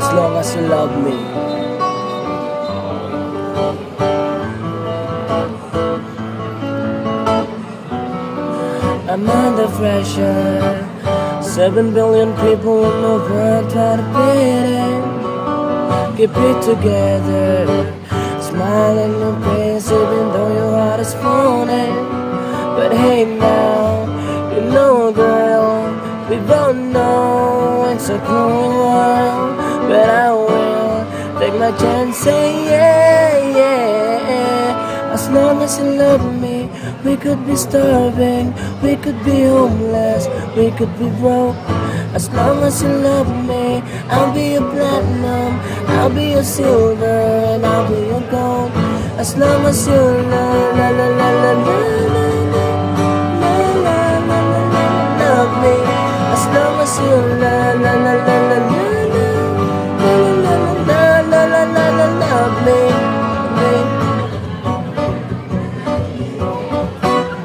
As long as you love me. I'm under pressure. 7 billion people in the world try to beat it. Keep it together. Smile in your face even though your heart is falling. But hey now, you know girl, we both know it's a cruel world. But I will take my chance, say yeah, yeah. As long as you love me, we could be starving, we could be homeless, we could be broke. As long as you love me, I'll be a platinum, I'll be a silver, and I'll be a gold. As long as you love, la la la la la la la la la la love me. As long as you love, la la la la la la la la la la la la love me.